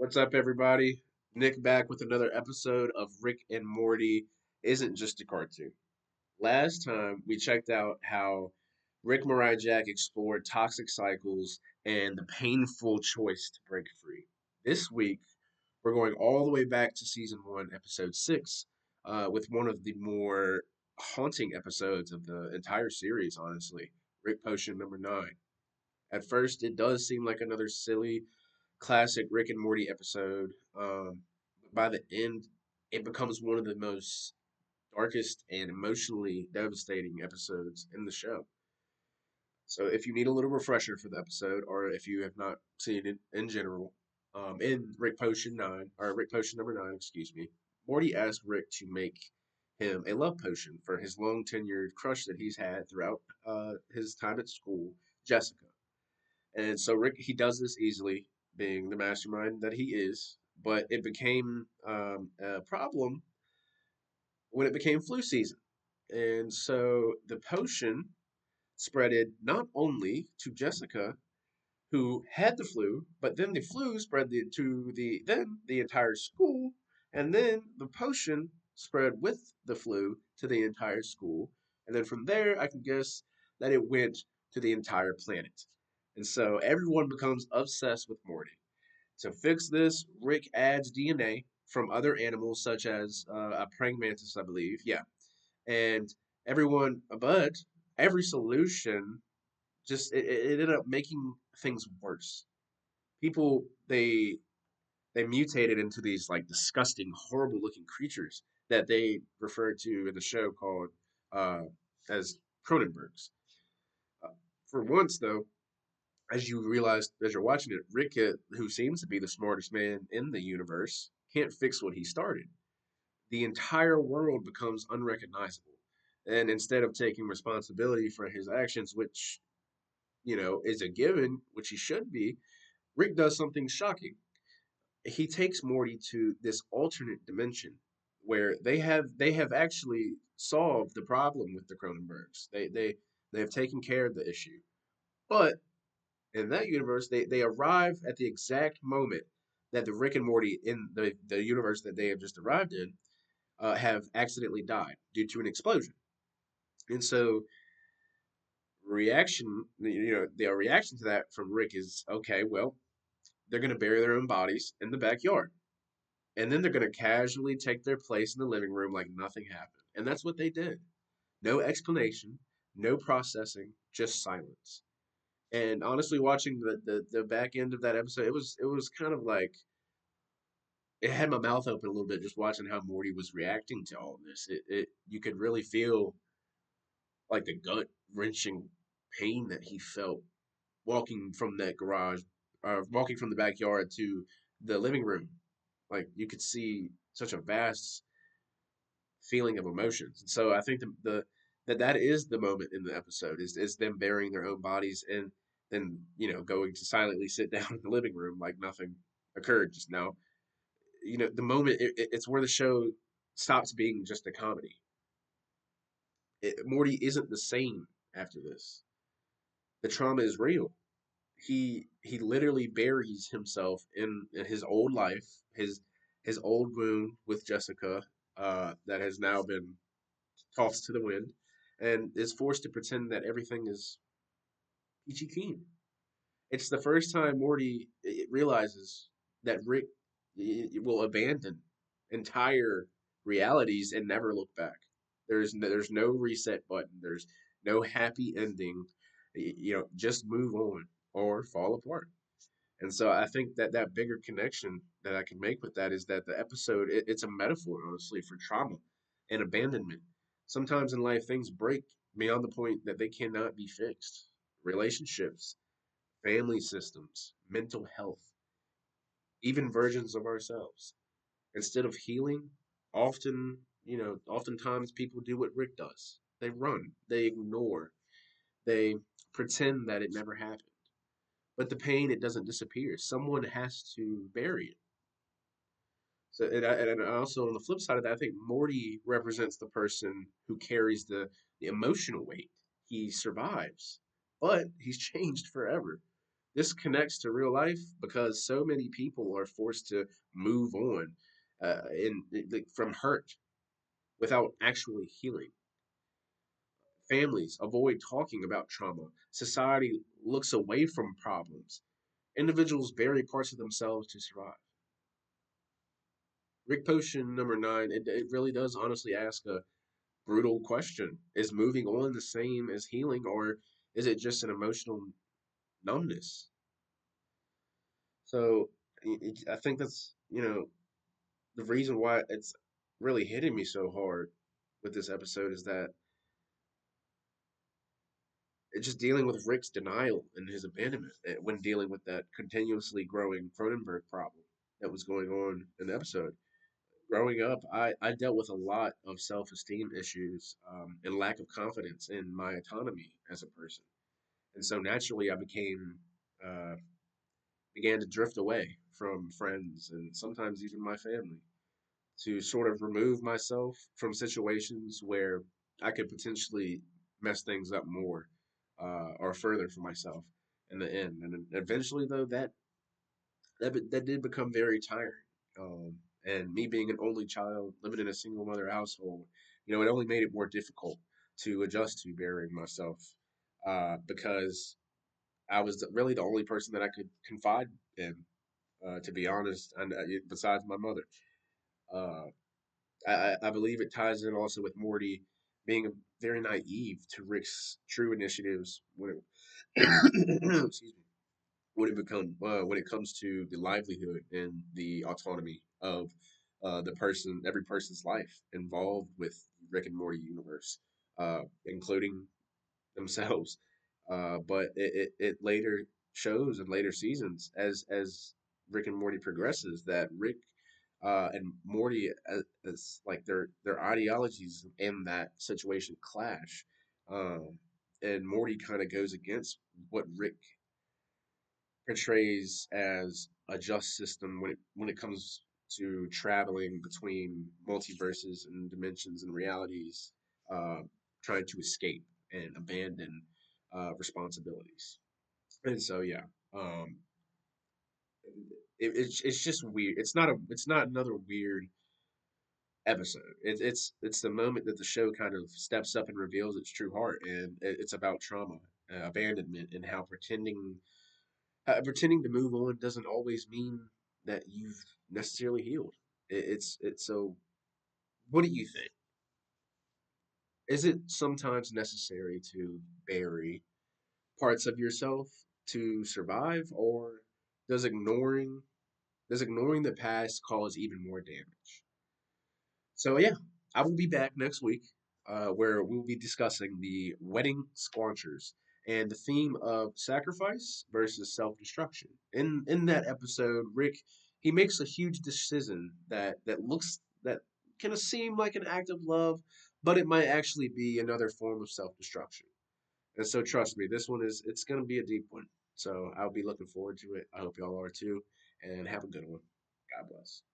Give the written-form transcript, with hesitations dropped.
What's up, everybody? Nick back with another episode of Rick and Morty Isn't Just a Cartoon. Last time we checked out how Rick Jack explored toxic cycles and the painful choice to break free. This week, we're going all the way back to season one, episode six, with one of the more haunting episodes of the entire series, honestly. Rick Potion number nine. At first, it does seem like another silly classic Rick and Morty episode. By the end, it becomes one of the most darkest and emotionally devastating episodes in the show. So, if you need a little refresher for the episode, or if you have not seen it in general, in Rick Potion 9, or Rick Potion number 9, excuse me, Morty asked Rick to make him a love potion for his long tenured crush that he's had throughout his time at school, Jessica. And so Rick, he does this easily, being the mastermind that he is. But it became a problem when it became flu season. And so the potion spreaded not only to Jessica, who had the flu, but then the flu spread the entire school, and then the potion spread with the flu to the entire school, and then from there I can guess that it went to the entire planet. And so everyone becomes obsessed with Morty. To fix this, Rick adds DNA from other animals such as a praying mantis, I believe. Yeah, and but every solution it ended up making things worse. People they mutated into these like disgusting, horrible looking creatures that they referred to in the show called uh, as Cronenbergs. Uh, for once, though, as you realize as you're watching it, Rick, who seems to be the smartest man in the universe, can't fix what he started. The entire world becomes unrecognizable. And instead of taking responsibility for his actions, which, is a given, which he should be, Rick does something shocking. He takes Morty to this alternate dimension where they have actually solved the problem with the Cronenbergs. They have taken care of the issue. But in that universe, they arrive at the exact moment that the Rick and Morty in the universe that they have just arrived in have accidentally died due to an explosion. And so the reaction to that from Rick is okay. Well, they're going to bury their own bodies in the backyard, and then they're going to casually take their place in the living room like nothing happened. And that's what they did. No explanation, no processing, just silence. And honestly, watching the back end of that episode, it was kind of like it had my mouth open a little bit just watching how Morty was reacting to all of this. It you could really feel like the gut wrenching pain that he felt walking from that garage, walking from the backyard to the living room. Like you could see such a vast feeling of emotions. And so I think that is the moment in the episode is them burying their own bodies and then going to silently sit down in the living room like nothing occurred just now. The moment it's where the show stops being just a comedy. Morty isn't the same after this. The trauma is real. He literally buries himself in his old life, his old wound with Jessica, that has now been tossed to the wind, and is forced to pretend that everything is peachy keen. It's the first time Morty realizes that Rick will abandon entire realities and never look back. There's no reset button. There's no happy ending. Just move on or fall apart. And so I think that bigger connection that I can make with that is that the episode it's a metaphor, honestly, for trauma and abandonment. Sometimes in life things break beyond the point that they cannot be fixed. Relationships, family systems, mental health, even versions of ourselves. Instead of healing, oftentimes people do what Rick does. They run, they ignore, they pretend that it never happened. But the pain, it doesn't disappear. Someone has to bury it. So, and also on the flip side of that, I think Morty represents the person who carries the emotional weight. He survives, but he's changed forever. This connects to real life because so many people are forced to move on like, from hurt without actually healing. Families avoid talking about trauma. Society looks away from problems. Individuals bury parts of themselves to survive. Rick Potion number 9, it really does honestly ask a brutal question. Is moving on the same as healing, or is it just an emotional numbness? So I think that's, the reason why it's really hitting me so hard with this episode is that it's just dealing with Rick's denial and his abandonment when dealing with that continuously growing Cronenberg problem that was going on in the episode. Growing up, I dealt with a lot of self esteem issues and lack of confidence in my autonomy as a person. And so naturally, I uh, began to drift away from friends and sometimes even my family to sort of remove myself from situations where I could potentially mess things up more or further for myself in the end. And eventually, though, that did become very tiring. And me being an only child, living in a single mother household, it only made it more difficult to adjust to burying myself because I was really the only person that I could confide in, to be honest, and besides my mother. Uh, I believe it ties in also with Morty being very naive to Rick's true initiatives excuse me, when it comes to the livelihood and the autonomy of every person's life involved with Rick and Morty universe, including themselves. But it later shows in later seasons as Rick and Morty progresses that Rick and Morty as like their ideologies in that situation clash. And Morty kind of goes against what Rick portrays as a just system when it comes to traveling between multiverses and dimensions and realities, uh, trying to escape and abandon responsibilities. And so, yeah, um, it's just weird. It's not another weird episode. It's the moment that the show kind of steps up and reveals its true heart, and it's about trauma, abandonment, and how pretending to move on doesn't always mean that you've necessarily healed. It's so. What do you think? Is it sometimes necessary to bury parts of yourself to survive, or does ignoring does ignoring the past cause even more damage? So yeah, I will be back next week, where we'll be discussing the wedding squanchers and the theme of sacrifice versus self-destruction. In that episode, Rick he makes a huge decision that can seem like an act of love, but it might actually be another form of self-destruction. And so trust me, this one is it's gonna be a deep one. So I'll be looking forward to it. I hope y'all are too, and have a good one. God bless.